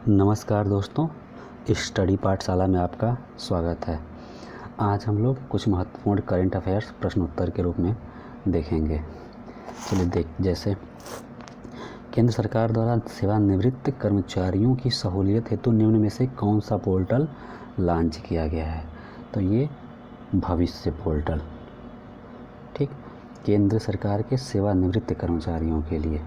नमस्कार दोस्तों, स्टडी पाठशाला में आपका स्वागत है। आज हम लोग कुछ महत्वपूर्ण करंट अफेयर्स प्रश्नोत्तर के रूप में देखेंगे। चलिए जैसे केंद्र सरकार द्वारा सेवानिवृत्त कर्मचारियों की सहूलियत हेतु निम्न में से कौन सा पोर्टल लॉन्च किया गया है? तो ये भविष्य पोर्टल, ठीक, केंद्र सरकार के सेवानिवृत्त कर्मचारियों के लिए।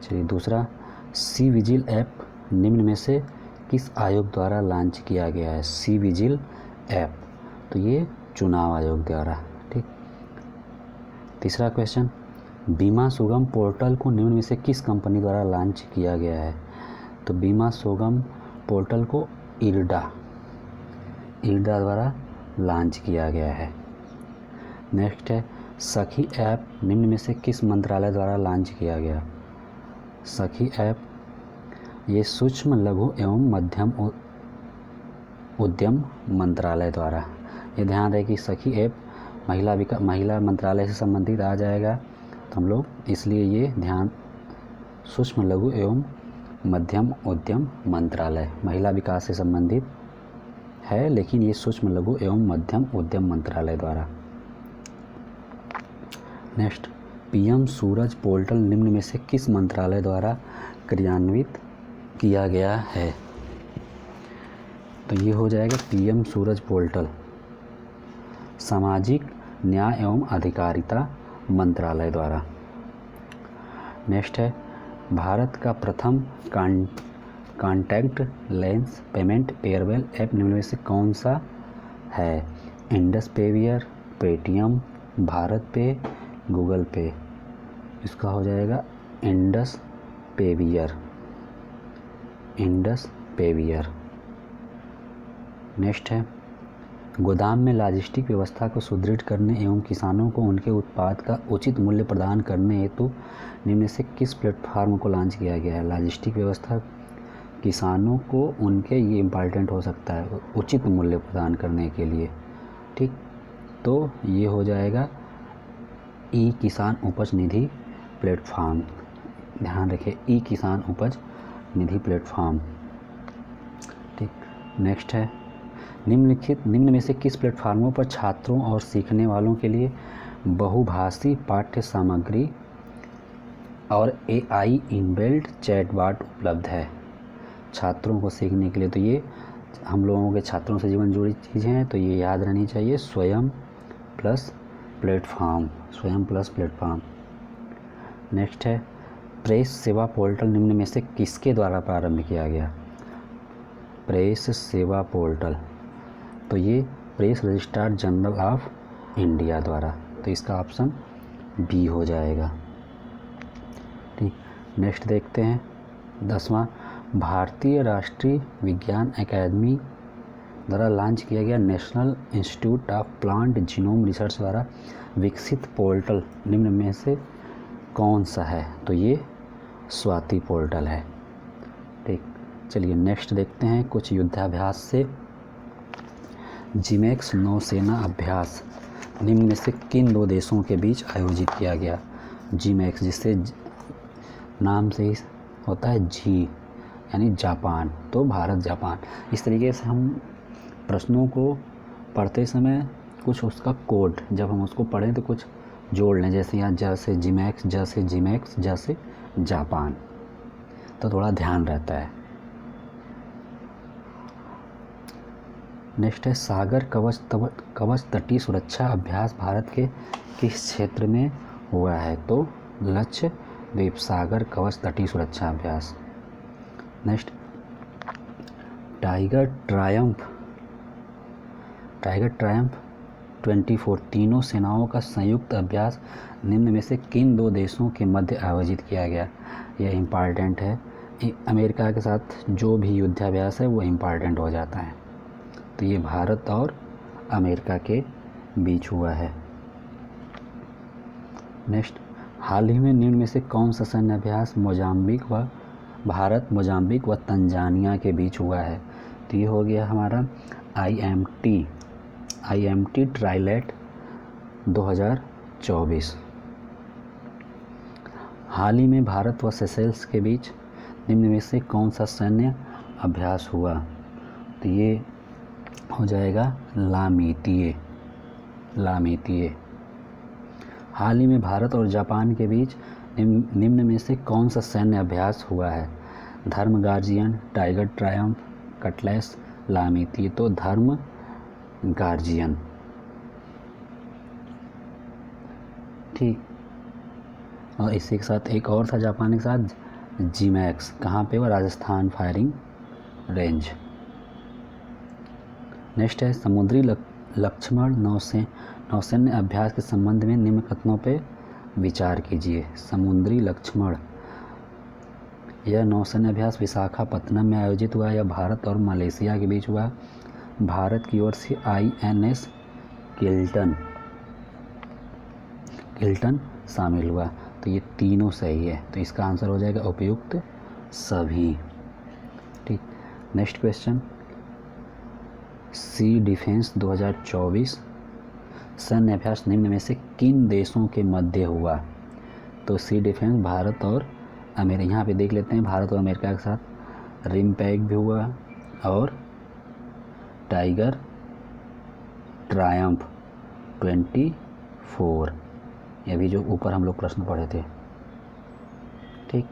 चलिए दूसरा, सी विजिल ऐप निम्न में से किस आयोग द्वारा लॉन्च किया गया है? सी विजिल ऐप, तो ये चुनाव आयोग द्वारा, ठीक। तीसरा क्वेश्चन, बीमा सुगम पोर्टल को निम्न में से किस कंपनी द्वारा लॉन्च किया गया है? तो बीमा सुगम पोर्टल को इरडा द्वारा लॉन्च किया गया है। नेक्स्ट है, सखी ऐप निम्न में से किस मंत्रालय द्वारा लॉन्च किया गया? सखी ऐप ये सूक्ष्म लघु एवं मध्यम उद्यम मंत्रालय द्वारा। ये ध्यान रहे कि सखी ऐप महिला मंत्रालय से संबंधित आ जाएगा, तो हम लोग इसलिए ये ध्यान, सूक्ष्म लघु एवं मध्यम उद्यम मंत्रालय महिला विकास से संबंधित है, लेकिन ये सूक्ष्म लघु एवं मध्यम उद्यम मंत्रालय द्वारा। नेक्स्ट, पीएम सूरज पोर्टल निम्न में से किस मंत्रालय द्वारा क्रियान्वित किया गया है? तो ये हो जाएगा पीएम सूरज पोर्टल सामाजिक न्याय एवं अधिकारिता मंत्रालय द्वारा। नेक्स्ट है, भारत का प्रथम contact lens payment farewell app निम्न में से कौन सा है? इंडस पेवियर, पेटीएम, भारत पे, गूगल पे। इसका हो जाएगा इंडस पेवियर। नेक्स्ट है, गोदाम में लॉजिस्टिक व्यवस्था को सुदृढ़ करने एवं किसानों को उनके उत्पाद का उचित मूल्य प्रदान करने हेतु निम्न से किस प्लेटफार्म को लॉन्च किया गया है? लॉजिस्टिक व्यवस्था किसानों को उनके, ये इम्पॉर्टेंट हो सकता है, उचित मूल्य प्रदान करने के लिए, ठीक। तो ये हो जाएगा ई किसान उपज निधि प्लेटफार्म। ध्यान रखें, ई किसान उपज निधि प्लेटफार्म, ठीक। नेक्स्ट है, निम्न में से किस प्लेटफार्मों पर छात्रों और सीखने वालों के लिए बहुभाषी पाठ्य सामग्री और एआई इनबिल्ट चैटबॉट उपलब्ध है? छात्रों को सीखने के लिए, तो ये हम लोगों के छात्रों से जीवन जुड़ी चीज़ें हैं, तो ये याद रहनी चाहिए, स्वयं प्लस प्लेटफार्म। नेक्स्ट है, प्रेस सेवा पोर्टल निम्न में से किसके द्वारा प्रारंभ किया गया? प्रेस सेवा पोर्टल, तो ये press registrar general of India द्वारा, तो इसका ऑप्शन बी हो जाएगा, ठीक। नेक्स्ट देखते हैं 10वां, भारतीय राष्ट्रीय विज्ञान अकादमी द्वारा लॉन्च किया गया national institute of plant genome research द्वारा विकसित पोर्टल निम्न में से कौन सा है? तो ये स्वाति पोर्टल है, ठीक। चलिए नेक्स्ट देखते हैं कुछ युद्धाभ्यास से। जिमेक्स नौसेना अभ्यास निम्न में से किन दो देशों के बीच आयोजित किया गया? जिमेक्स, जिससे नाम से ही होता है जी, यानी जापान, तो भारत जापान। इस तरीके से हम प्रश्नों को पढ़ते समय कुछ उसका कोड, जब हम उसको पढ़ें तो कुछ जोड़ लें, जैसे यहाँ जैसे जिमेक्स, जैसे जापान, तो थोड़ा ध्यान रहता है। नेक्स्ट है, सागर कवच तटीय सुरक्षा अभ्यास भारत के किस क्षेत्र में हुआ है? तो लक्षद्वीप, सागर कवच तटीय सुरक्षा अभ्यास। नेक्स्ट, टाइगर ट्रायम्फ 24 तीनों सेनाओं का संयुक्त अभ्यास निम्न में से किन दो देशों के मध्य आयोजित किया गया? यह इम्पॉर्टेंट है, अमेरिका के साथ जो भी युद्धाभ्यास है वो इम्पॉर्टेंट हो जाता है, तो ये भारत और अमेरिका के बीच हुआ है। नेक्स्ट, हाल ही में निम्न में से कौन सा सैन्य अभ्यास भारत मोजाम्बिक व तंजानिया के बीच हुआ है? तो ये हो गया हमारा IMT ट्राइलेट 2024। हाल ही में भारत व सेशेल्स के बीच निम्न में से कौन सा सैन्य अभ्यास हुआ, तो ये हो जाएगा लामेतिए। हाल ही में भारत और जापान के बीच निम्न में से कौन सा सैन्य अभ्यास हुआ है? धर्म गार्जियन, टाइगर ट्रायम्फ, कटलेस, लामेतिए। तो धर्म गार्जियन। ठीक, और इसी के साथ एक और था जापान के साथ, जीमैक्स। कहाँ पे? वो राजस्थान फायरिंग रेंज। नेक्स्ट है समुद्री लक्ष्मण नौसैन्य अभ्यास के संबंध में निम्न कथनों पे विचार कीजिए। समुद्री लक्ष्मण, यह नौसैन्य अभ्यास विशाखापत्तनम में आयोजित हुआ या भारत और मलेशिया के बीच हुआ? भारत की ओर से INS किल्टन शामिल हुआ। तो ये तीनों सही है, तो इसका आंसर हो जाएगा उपयुक्त सभी। ठीक, नेक्स्ट क्वेश्चन, सी डिफेंस 2024 सैन्य अभ्यास निम्न में से किन देशों के मध्य हुआ? तो सी डिफेंस भारत और अमेरिका, यहाँ पे देख लेते हैं, भारत और अमेरिका के साथ रिमपैक भी हुआ और टाइगर ट्रायम्फ 24, ये भी जो ऊपर हम लोग प्रश्न पढ़े थे। ठीक,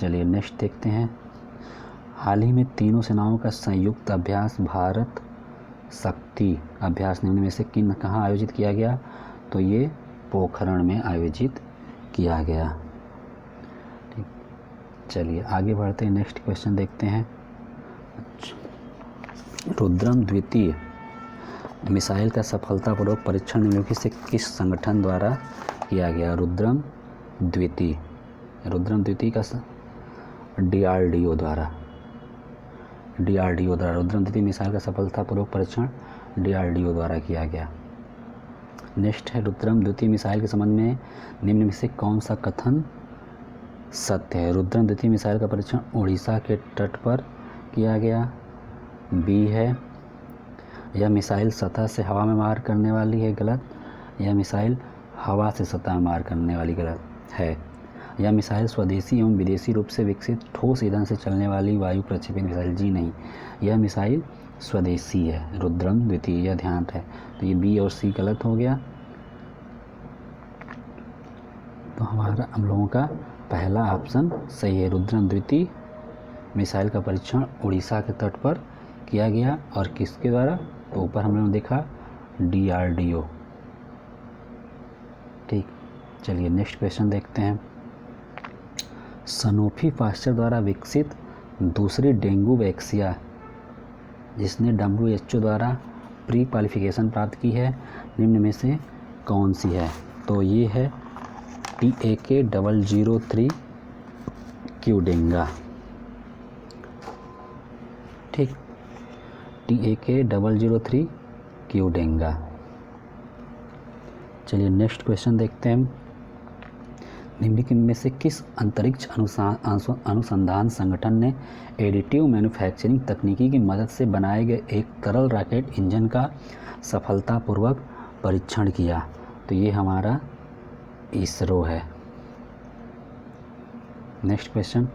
चलिए नेक्स्ट देखते हैं। हाल ही में तीनों सेनाओं का संयुक्त अभ्यास भारत शक्ति अभ्यास निम्न में से कहाँ आयोजित किया गया? तो ये पोखरण में आयोजित किया गया। ठीक, चलिए आगे बढ़ते हैं, नेक्स्ट क्वेश्चन देखते हैं। रुद्रम द्वितीय मिसाइल का सफलतापूर्वक परीक्षण निम्नलिखित से किस संगठन द्वारा किया गया? रुद्रम द्वितीय का DRDO द्वारा रुद्रम द्वितीय मिसाइल का सफलतापूर्वक परीक्षण DRDO द्वारा किया गया। नेक्स्ट है रुद्रम द्वितीय मिसाइल के संबंध में निम्न में से कौन सा कथन सत्य है? रुद्रम द्वितीय मिसाइल का परीक्षण उड़ीसा के तट पर किया गया। बी है, यह मिसाइल सतह से हवा में मार करने वाली है, गलत। यह मिसाइल हवा से सतह में मार करने वाली, गलत है। यह मिसाइल स्वदेशी एवं विदेशी रूप से विकसित ठोस ईंधन से चलने वाली वायु प्रक्षेपित मिसाइल, जी नहीं, यह मिसाइल स्वदेशी है, रुद्रम द्वितीय, यह ध्यान है। तो ये बी और सी गलत हो गया। तो हमारा हम लोगों का पहला ऑप्शन सही है, रुद्रम द्वितीय मिसाइल का परीक्षण उड़ीसा के तट पर किया गया। और किसके द्वारा? तो ऊपर हम लोगों ने देखा DRDO। ठीक, चलिए नेक्स्ट क्वेश्चन देखते हैं। सनोफी पास्चर द्वारा विकसित दूसरी डेंगू वैक्सीन जिसने WHO द्वारा प्री क्वालिफिकेशन प्राप्त की है, निम्न में से कौन सी है? तो ये है TAK-003 क्यूडेंगा। ठीक, TAK-003 क्यूडेंगा। चलिए नेक्स्ट क्वेश्चन देखते हैं। निम्नलिखित में से किस अंतरिक्ष अनुसंधान संगठन ने एडिटिव मैन्युफैक्चरिंग तकनीकी की मदद से बनाए गए एक तरल रॉकेट इंजन का सफलतापूर्वक परीक्षण किया? तो ये हमारा इसरो है। नेक्स्ट क्वेश्चन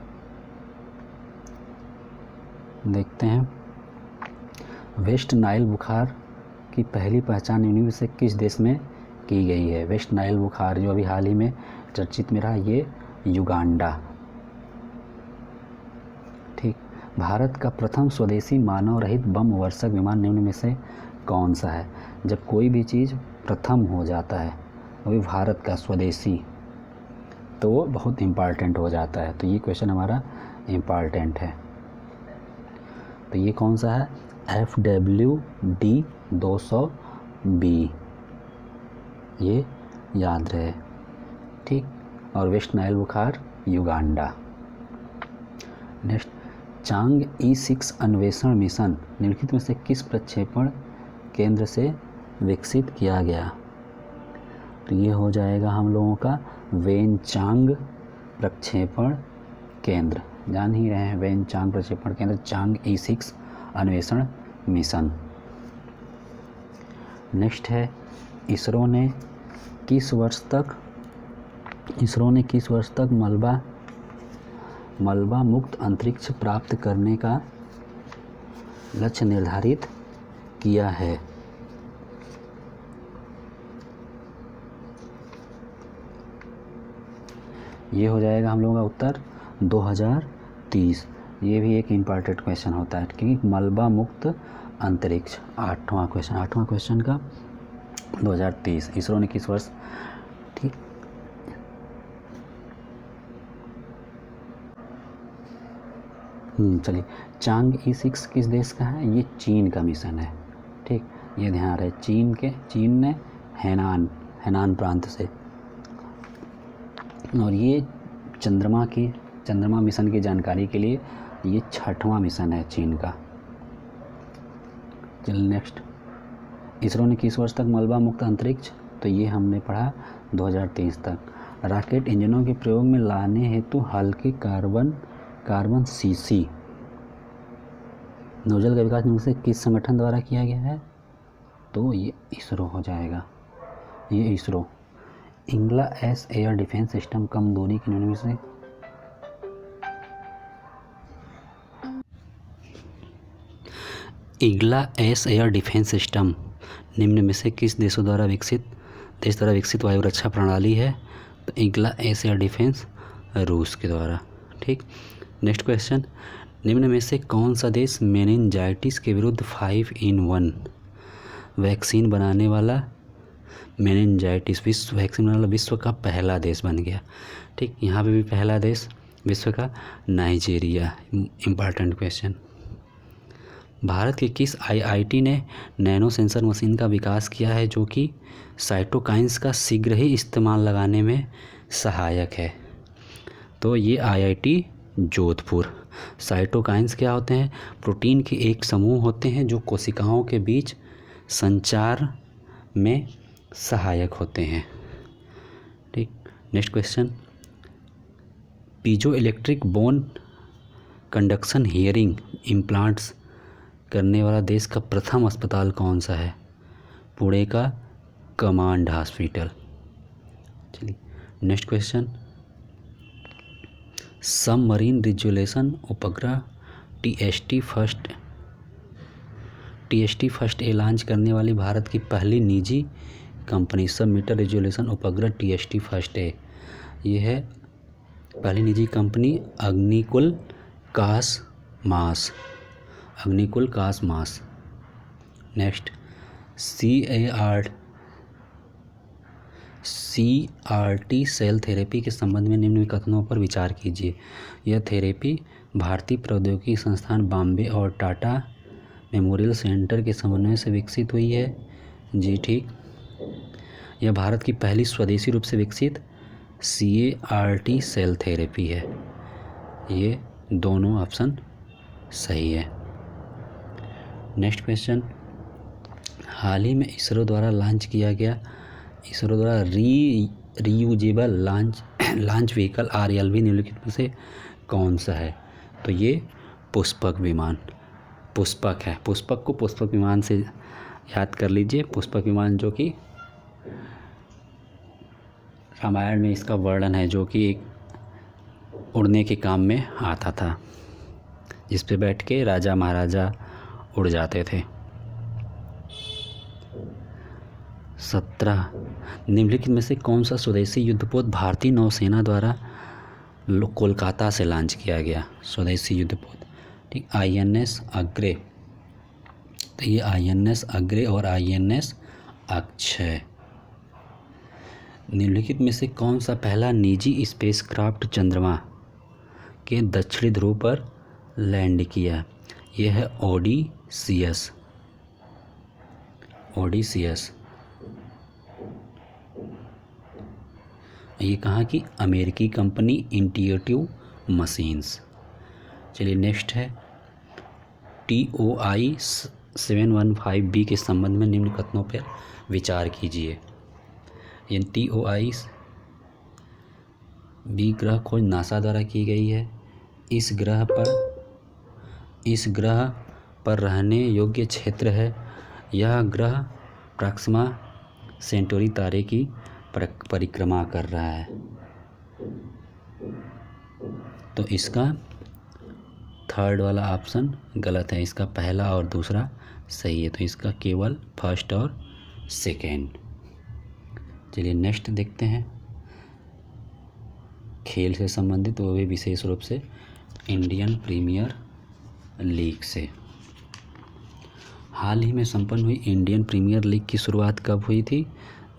देखते हैं। वेस्ट नाइल बुखार की पहली पहचान निम्न में से किस देश में की गई है? वेस्ट नाइल बुखार जो अभी हाल ही में चर्चित में रहा, ये युगांडा। ठीक, भारत का प्रथम स्वदेशी मानव रहित बम वर्षक विमान निम्न में से कौन सा है? जब कोई भी चीज़ प्रथम हो जाता है, वही भारत का स्वदेशी, तो वो बहुत इम्पॉर्टेंट हो जाता है। तो ये क्वेश्चन हमारा इम्पॉर्टेंट है। तो ये कौन सा है? FWD-200B, ये याद रहे। ठीक, और वेस्ट नाइल बुखार युगांडा। नेक्स्ट, चांग E6 अन्वेषण मिशन निम्नलिखित में से किस प्रक्षेपण केंद्र से विकसित किया गया? तो ये हो जाएगा हम लोगों का वेनचांग प्रक्षेपण केंद्र, जान ही रहे हैं वेनचांग प्रक्षेपण केंद्र, चांग E6 अन्वेषण मिशन। नेक्स्ट है, इसरो ने किस वर्ष तक मलबा मुक्त अंतरिक्ष प्राप्त करने का लक्ष्य निर्धारित किया है। ये हो जाएगा हम लोगों का उत्तर 2030। ये भी एक इम्पॉर्टेंट क्वेश्चन होता है क्योंकि मलबा मुक्त अंतरिक्ष, आठवां क्वेश्चन का 2030 इसरो ने किस वर्ष, ठीक। चलिए, चांग E6 किस देश का है? ये चीन का मिशन है, ठीक। ये ध्यान रहे, चीन ने हैनान प्रांत से, और ये चंद्रमा मिशन की जानकारी के लिए ये 6वां मिशन है चीन का। चलिए नेक्स्ट, इसरो ने किस वर्ष तक मलबा मुक्त अंतरिक्ष, तो ये हमने पढ़ा 2023 तक। रॉकेट इंजनों के प्रयोग में लाने हेतु हल्के कार्बन सीसी नोजल का विकास निम्न से किस संगठन द्वारा किया गया है? तो ये इसरो हो जाएगा। ये ISRO Igla S air defence system कम दूरी के निम्न में से Igla S air defence system निम्न में से किस देश द्वारा विकसित वायु रक्षा प्रणाली है? तो इंगला एस एयर डिफेंस रूस के द्वारा, ठीक। नेक्स्ट क्वेश्चन, निम्न में से कौन सा देश मेनिनजाइटिस के विरुद्ध 5-in-1 वैक्सीन बनाने वाला विश्व का पहला देश बन गया, ठीक। यहाँ पे भी पहला देश विश्व का नाइजीरिया। इम्पॉर्टेंट क्वेश्चन, भारत के किस IIT ने नैनो सेंसर मशीन का विकास किया है जो कि साइटोकाइंस का शीघ्र ही इस्तेमाल लगाने में सहायक है? तो ये IIT जोधपुर। साइटोकाइंस क्या होते हैं? प्रोटीन के एक समूह होते हैं जो कोशिकाओं के बीच संचार में सहायक होते हैं, ठीक। Next question, piezo electric bone conduction hearing implants करने वाला देश का प्रथम अस्पताल कौन सा है? पुणे का कमांड हॉस्पिटल। चलिए नेक्स्ट क्वेश्चन, सबमरीन रिजोल्यूशन उपग्रह TST फर्स्ट ए लॉन्च करने वाली भारत की पहली निजी कंपनी सब मीटर रिजोल्यूशन उपग्रह TST फर्स्ट ए, ये है पहली निजी company Agnikul Cosmos. Next, CRT cell therapy के संबंध में निम्न कथनों पर विचार कीजिए। यह थेरेपी भारतीय प्रौद्योगिकी संस्थान बॉम्बे और टाटा मेमोरियल सेंटर के समन्वय से विकसित हुई है। जी ठीक। यह भारत की पहली स्वदेशी रूप से विकसित CRT सेल थेरेपी है। ये दोनों ऑप्शन सही है। नेक्स्ट क्वेश्चन, हाल ही में इसरो द्वारा रीयूजेबल लॉन्च व्हीकल RLV निम्नलिखित में से कौन सा है? तो ये पुष्पक है। पुष्पक को पुष्पक विमान से याद कर लीजिए। पुष्पक विमान जो कि रामायण में इसका वर्णन है, जो कि एक उड़ने के काम में आता था, जिस पे बैठ के राजा महाराजा उड़ जाते थे। 17, निम्नलिखित में से कौन सा स्वदेशी युद्धपोत भारतीय नौसेना द्वारा कोलकाता से लॉन्च किया गया? स्वदेशी युद्धपोत, ठीक, INS अग्रे। तो ये INS अग्रे और INS अक्षय। निम्नलिखित में से कौन सा पहला निजी स्पेसक्राफ्ट चंद्रमा के दक्षिणी ध्रुव पर लैंड किया? यह है ओडिसियस। ये कहाँ की? अमेरिकी कंपनी इंट्यूटिव मशीन्स। चलिए नेक्स्ट है, TOI 715B के संबंध में निम्न कथनों पर विचार कीजिए। ये TOI B ग्रह खोज नासा द्वारा की गई है। इस ग्रह पर रहने योग्य क्षेत्र है। यह ग्रह प्रॉक्सिमा सेंटोरी तारे की परिक्रमा कर रहा है। तो इसका थर्ड वाला ऑप्शन गलत है, इसका पहला और दूसरा सही है, तो इसका केवल फर्स्ट और सेकेंड। चलिए नेक्स्ट देखते हैं खेल से संबंधित, वो भी विशेष रूप से इंडियन प्रीमियर लीग से। हाल ही में संपन्न हुई इंडियन प्रीमियर लीग की शुरुआत कब हुई थी?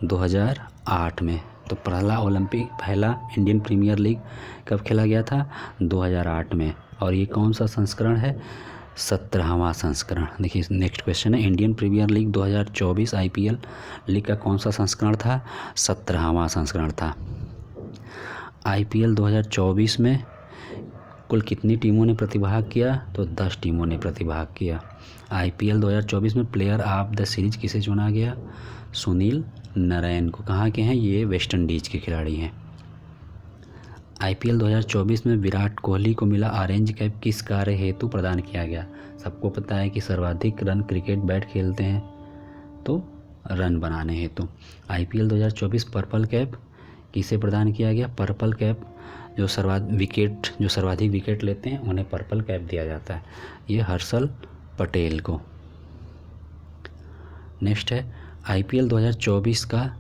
2008 में। तो पहला इंडियन प्रीमियर लीग कब खेला गया था? 2008 में। और ये कौन सा संस्करण है? 17वां संस्करण। देखिए नेक्स्ट क्वेश्चन है, Indian Premier League 2024 IPL league का कौन सा संस्करण था? 17वां संस्करण था। IPL 2024 में कुल कितनी टीमों ने प्रतिभाग किया? तो 10 टीमों ने प्रतिभाग किया। IPL 2024 में प्लेयर ऑफ द सीरीज किसे चुना गया? सुनील नारायण को। कहाँ के हैं ये? वेस्ट इंडीज के खिलाड़ी हैं। IPL 2024 में विराट कोहली को मिला ऑरेंज कैप किस कार्य हेतु प्रदान किया गया? सबको पता है कि सर्वाधिक रन क्रिकेट बैट खेलते हैं, तो रन बनाने हेतु। IPL 2024 पर्पल कैप किसे प्रदान किया गया? पर्पल कैप जो सर्वाधिक विकेट लेते हैं उन्हें पर्पल कैप दिया जाता है, ये हर्षल पटेल को। नेक्स्ट है, IPL 2024 का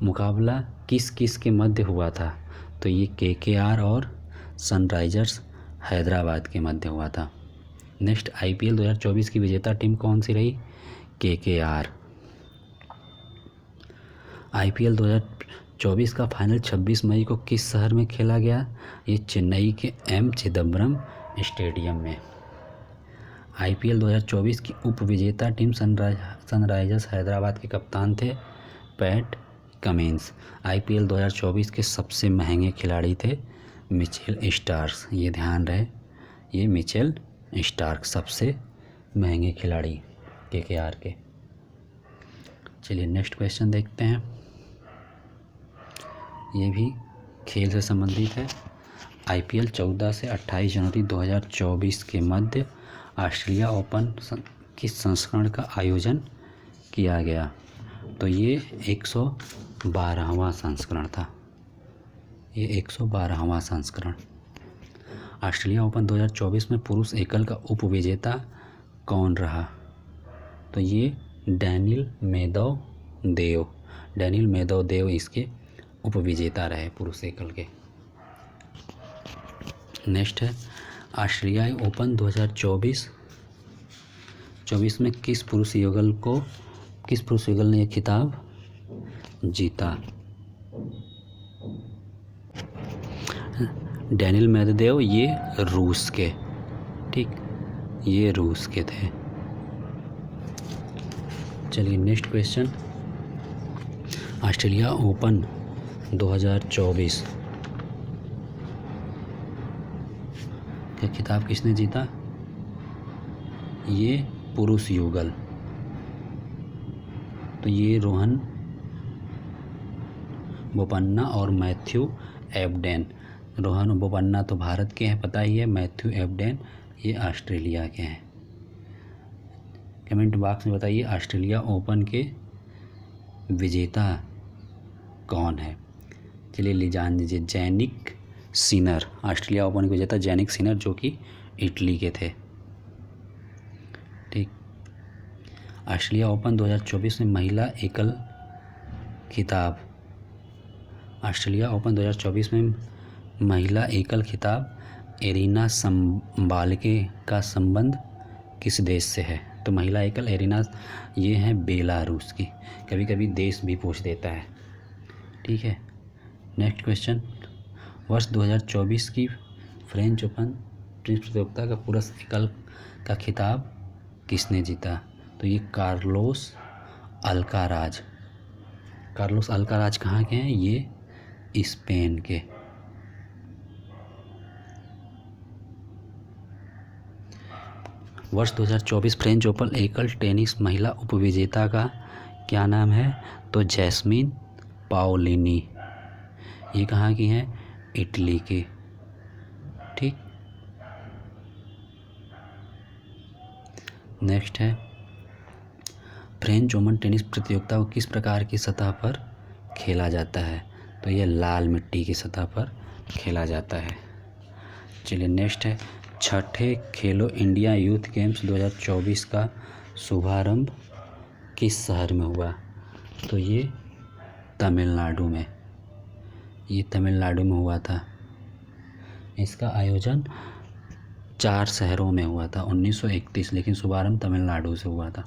मुकाबला किस किस के मध्य हुआ था? तो ये KKR और सनराइजर्स हैदराबाद के मध्य हुआ था। नेक्स्ट, IPL 2024 की विजेता टीम कौन सी रही? KKR। IPL 2024 का फाइनल 26 मई को किस शहर में खेला गया? ये चेन्नई के M चिदम्बरम स्टेडियम में। IPL 2024 की उप विजेता टीम सनराइजर्स हैदराबाद के कप्तान थे पैट कमिंस। IPL 2024 के सबसे महंगे खिलाड़ी थे मिचेल स्टार्क। ये ध्यान रहे, ये मिचेल स्टार्क सबसे महंगे खिलाड़ी KKR के। चलिए नेक्स्ट क्वेश्चन देखते हैं, ये भी खेल से संबंधित है। IPL 14 से 28 जनवरी 2024 के मध्य ऑस्ट्रेलिया ओपन किस संस्करण का आयोजन किया गया? तो ये 112वां संस्करण था, ये 112वां संस्करण। ऑस्ट्रेलिया ओपन 2024 में पुरुष एकल का उपविजेता कौन रहा? तो ये डैनियल मेदवेदेव इसके उपविजेता रहे पुरुष एकल के। नेक्स्ट है, ऑस्ट्रेलियाई ओपन 2024 में किस पुरुष युगल ने यह खिताब जीता? डैनियल मेदवेदेव, ये रूस के, ठीक, ये रूस के थे। चलिए नेक्स्ट क्वेश्चन, ऑस्ट्रेलिया ओपन 2024 का खिताब किसने जीता? ये पुरुष युगल, तो ये रोहन बोपन्ना और मैथ्यू एबडेन। रोहन बोपन्ना तो भारत के हैं, पता ही है, मैथ्यू एबडेन ये ऑस्ट्रेलिया के हैं। कमेंट बॉक्स में बताइए ऑस्ट्रेलिया ओपन के विजेता कौन है? चलिए जान लीजिए, जैनिक सिनर, ऑस्ट्रेलिया ओपन के विजेता जैनिक सिनर, जो कि इटली के थे, ठीक। ऑस्ट्रेलिया ओपन 2024 में महिला एकल खिताब, ऑस्ट्रेलिया ओपन 2024 में महिला एकल खिताब एरिना संबाल्के का संबंध किस देश से है? तो महिला एकल एरिना ये हैं बेलारूस की। कभी कभी देश भी पूछ देता है, ठीक है। नेक्स्ट क्वेश्चन, वर्ष 2024 की फ्रेंच ओपन टेनिस प्रतियोगिता का पुरुष एकल का खिताब किसने जीता? तो ये कार्लोस अल्काराज कहाँ के हैं? ये स्पेन के। वर्ष 2024 फ्रेंच ओपन एकल टेनिस महिला उपविजेता का क्या नाम है? तो जैस्मिन पाओलिनी, ये कहाँ की हैं? इटली की, ठीक। नेक्स्ट है, फ्रेंच ओपन टेनिस प्रतियोगिता को किस प्रकार की सतह पर खेला जाता है? तो ये लाल मिट्टी की सतह पर खेला जाता है। चलिए नेक्स्ट है, छठे खेलो इंडिया यूथ गेम्स 2024 का शुभारंभ किस शहर में हुआ? तो ये तमिलनाडु में, हुआ था। इसका आयोजन 4 शहरों में हुआ था 1931, लेकिन शुभारंभ तमिलनाडु से हुआ था।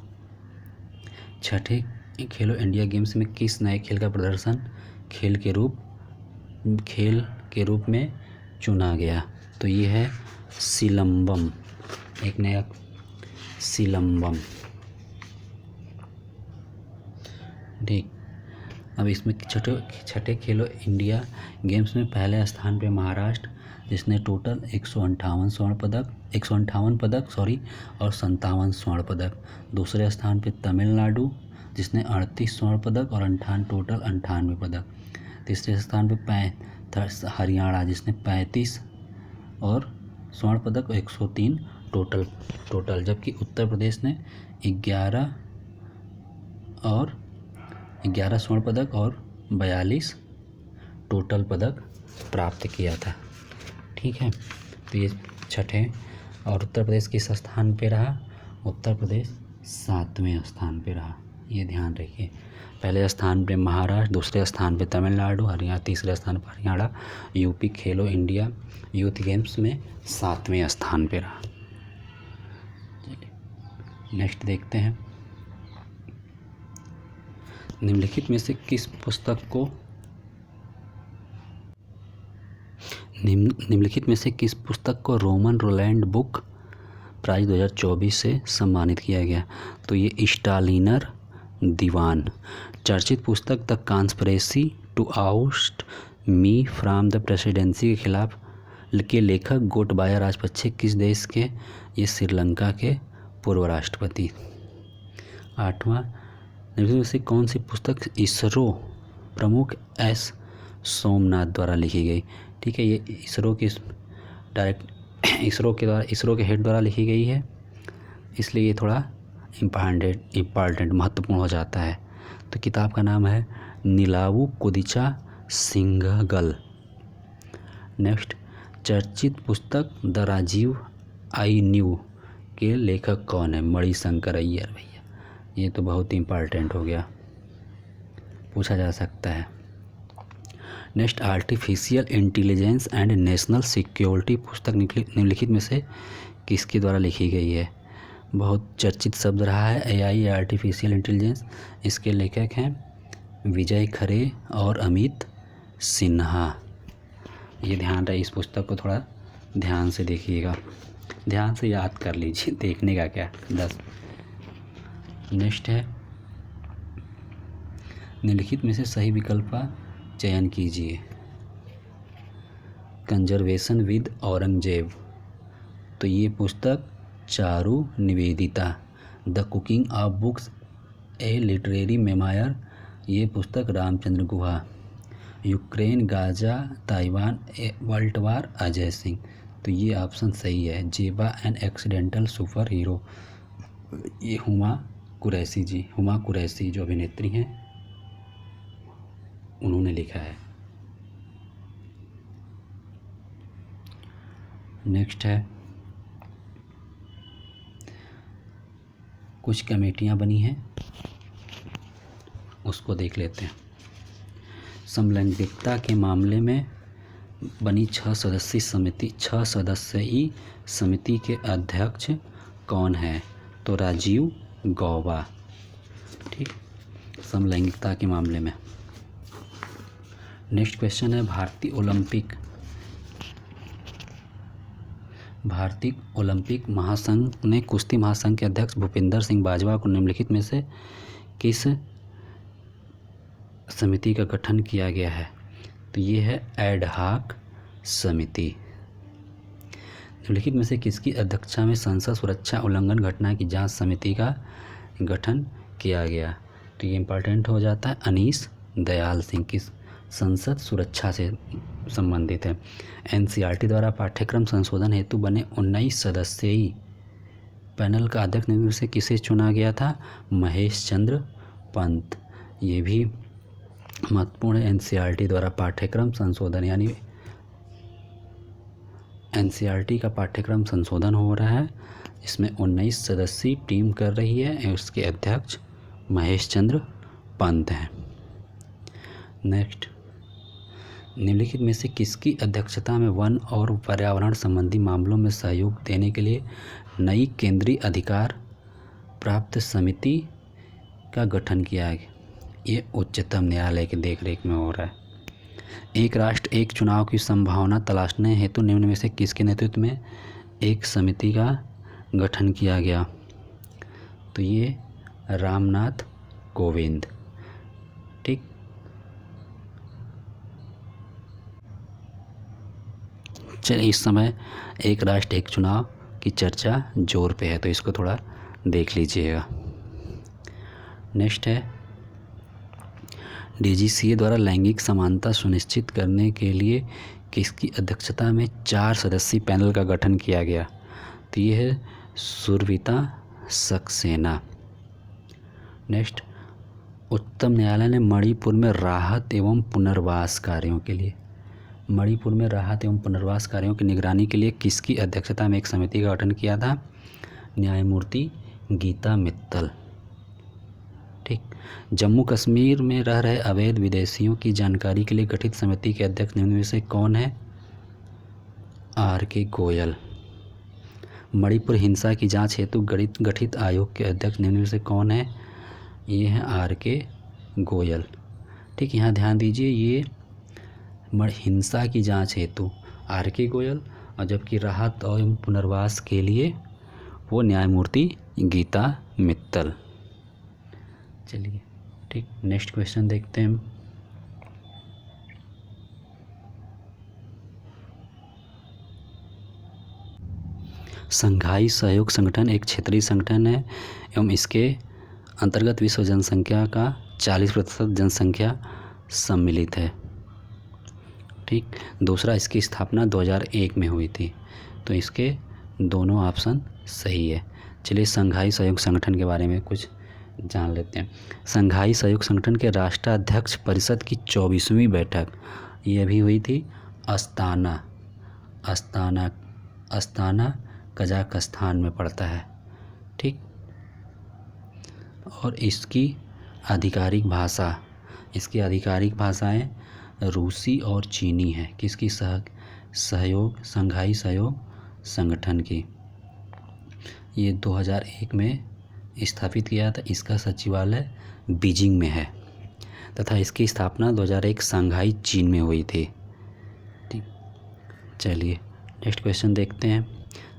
छठे खेलो इंडिया गेम्स में किस नए खेल का प्रदर्शन खेल के रूप में चुना गया? तो ये है सिलंबम, एक नया सिलंबम। ठीक, अब इसमें छठे खेलो इंडिया गेम्स में पहले स्थान पे महाराष्ट्र, जिसने टोटल 158 स्वर्ण पदक और 57 स्वर्ण पदक। दूसरे स्थान पे तमिलनाडु, जिसने 38 स्वर्ण पदक और 98 पदक। तीसरे स्थान पे हरियाणा, जिसने 35 और स्वर्ण पदक 103 टोटल, जबकि उत्तर प्रदेश ने 11 स्वर्ण पदक और 42 टोटल पदक प्राप्त किया था। ठीक है, तो ये छठे। और उत्तर प्रदेश किस स्थान पे रहा? उत्तर प्रदेश 7वें स्थान पे रहा, ये ध्यान रखिए। पहले स्थान पे महाराष्ट्र, दूसरे स्थान पे तमिलनाडु, तीसरे स्थान पर हरियाणा। यूपी खेलो इंडिया यूथ गेम्स में 7वें स्थान पे रहा। चलिए नेक्स्ट देखते हैं। निम्नलिखित में से किस पुस्तक को रोमन रोलैंड बुक प्राइज 2024 से सम्मानित किया गया? तो ये स्टालिनर दीवान। चर्चित पुस्तक The Conspiracy to Oust Me from the Presidency के खिलाफ के लेखक गोटबाया राजपक्षे किस देश के? ये श्रीलंका के पूर्व राष्ट्रपति। 8वां, निम्नलिखित में से कौन सी पुस्तक इसरो प्रमुख एस सोमनाथ द्वारा लिखी गई? ठीक है, ये इसरो के हेड द्वारा लिखी गई है, इसलिए ये थोड़ा इम्पॉर्टेंट महत्वपूर्ण हो जाता है। तो किताब का नाम है निलावु कुदिचा सिंघगल। नेक्स्ट, चर्चित पुस्तक द राजीव आई न्यू के लेखक कौन है? मणिशंकर अय्यर। भैया ये तो बहुत इम्पॉर्टेंट हो गया, पूछा जा सकता है। Next, artificial intelligence and national security पुस्तक निम्नलिखित में से किसके द्वारा लिखी गई है? बहुत चर्चित शब्द रहा है AI, आर्टिफिशियल इंटेलिजेंस। इसके लेखक हैं विजय खरे और अमित सिन्हा। ये ध्यान रहे, इस पुस्तक को थोड़ा ध्यान से देखिएगा, ध्यान से याद कर लीजिए, देखने का क्या 10। नेक्स्ट है, निम्नलिखित में से सही विकल्प का चयन कीजिए। कंजर्वेशन विद औरंगजेब, तो ये पुस्तक Charu Nivedita. The cooking of books a literary memoir, ये पुस्तक Ramachandra Guha. Ukraine, Gaza, Taiwan, world war, Ajay Singh. तो ये ऑप्शन सही है, जेबा एन एक्सीडेंटल सुपर हीरो। ये हुमा कुरैशी जो अभिनेत्री हैं उन्होंने लिखा है। नेक्स्ट है, कुछ कमेटियां बनी हैं उसको देख लेते हैं। समलैंगिकता के मामले में बनी 6 सदस्यीय समिति के अध्यक्ष कौन है? तो राजीव गौबा। ठीक, समलैंगिकता के मामले में। नेक्स्ट क्वेश्चन है, भारतीय ओलंपिक महासंघ ने कुश्ती महासंघ के अध्यक्ष भूपिंदर सिंह बाजवा को निम्नलिखित में से किस समिति का गठन किया गया है? तो ये है एडहॉक समिति। निम्नलिखित में से किसकी अध्यक्षता में संसद सुरक्षा उल्लंघन घटना की जांच समिति का गठन किया गया? तो ये इम्पोर्टेंट हो जाता है, अनीस दयाल सिंह की संसद सुरक्षा से संबंधित है। NCERT द्वारा पाठ्यक्रम संशोधन हेतु बने 19 सदस्यीय पैनल का अध्यक्ष निम्न में से किसे चुना गया था? महेश चंद्र पंत। ये भी महत्वपूर्ण है, NCERT द्वारा पाठ्यक्रम संशोधन यानी एनसीईआरटी का पाठ्यक्रम संशोधन हो रहा है। इसमें 19 सदस्यीय टीम कर रही है। उसके अध्यक्ष महेश चंद्र पंत हैं। नेक्स्ट, निम्नलिखित में से किसकी अध्यक्षता में वन और पर्यावरण संबंधी मामलों में सहयोग देने के लिए नई केंद्रीय अधिकार प्राप्त समिति का गठन किया गया? ये उच्चतम न्यायालय की देखरेख में हो रहा है। एक राष्ट्र एक चुनाव की संभावना तलाशने हेतु निम्न में से किसके नेतृत्व में एक समिति का गठन किया गया? तो ये रामनाथ कोविंद। ठीक, चलिए, इस समय एक राष्ट्र एक चुनाव की चर्चा जोर पे है, तो इसको थोड़ा देख लीजिएगा। नेक्स्ट है, डीजीसीए द्वारा लैंगिक समानता सुनिश्चित करने के लिए किसकी अध्यक्षता में 4 सदस्यीय पैनल का गठन किया गया? तो ये है सुरविता सक्सेना। नेक्स्ट, उच्चतम न्यायालय ने मणिपुर में राहत एवं पुनर्वास कार्यों के लिए की निगरानी के लिए किसकी अध्यक्षता में एक समिति का गठन किया था? न्यायमूर्ति गीता मित्तल। ठीक, जम्मू कश्मीर में रह रहे अवैध विदेशियों की जानकारी के लिए गठित समिति के अध्यक्ष निम्न में से कौन है? RK गोयल। मणिपुर हिंसा की जांच हेतु गठित आयोग के अध्यक्ष निम्न में से कौन है? ये है RK गोयल। ठीक, यहाँ ध्यान दीजिए, ये हिंसा की जांच हेतु RK गोयल, और जबकि राहत और पुनर्वास के लिए वो न्यायमूर्ति गीता मित्तल। चलिए, ठीक, नेक्स्ट क्वेश्चन देखते हैं। संघाई सहयोग संगठन एक क्षेत्रीय संगठन है एवं इसके अंतर्गत विश्व जनसंख्या का 40% जनसंख्या सम्मिलित है। ठीक, दूसरा, इसकी स्थापना 2001 में हुई थी। तो इसके दोनों ऑप्शन सही है। चलिए, संघाई सहयोग संगठन के बारे में कुछ जान लेते हैं। संघाई सहयोग संगठन के राष्ट्राध्यक्ष परिषद की 24वीं बैठक ये भी हुई थी अस्ताना कजाकिस्तान में पड़ता है। ठीक, और इसकी आधिकारिक भाषाएं रूसी और चीनी है। किसकी? संघाई सहयोग संगठन की। ये 2001 में स्थापित किया था। इसका सचिवालय बीजिंग में है तथा इसकी स्थापना 2001 शंघाई चीन में हुई थी। ठीक, चलिए नेक्स्ट क्वेश्चन देखते हैं।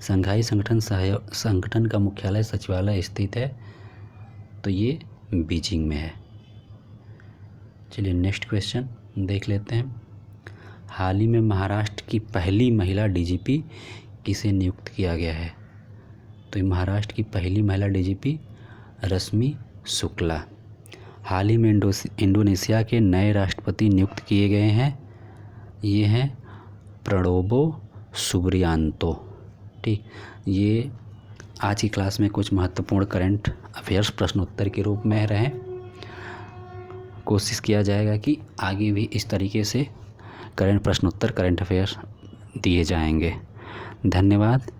शंघाई संगठन का मुख्यालय सचिवालय स्थित है, तो ये बीजिंग में है। चलिए नेक्स्ट क्वेश्चन देख लेते हैं। हाल ही में महाराष्ट्र की पहली महिला डीजीपी किसे नियुक्त किया गया है? तो महाराष्ट्र की पहली महिला डीजीपी रश्मि शुक्ला। हाल ही में इंडोनेशिया के नए राष्ट्रपति नियुक्त किए गए हैं, ये हैं प्रणबो सुबियांतो। ठीक, ये आज की क्लास में कुछ महत्वपूर्ण करंट अफेयर्स प्रश्नोत्तर के रूप में रहे। कोशिश किया जाएगा कि आगे भी इस तरीके से करंट अफेयर्स दिए जाएंगे। धन्यवाद।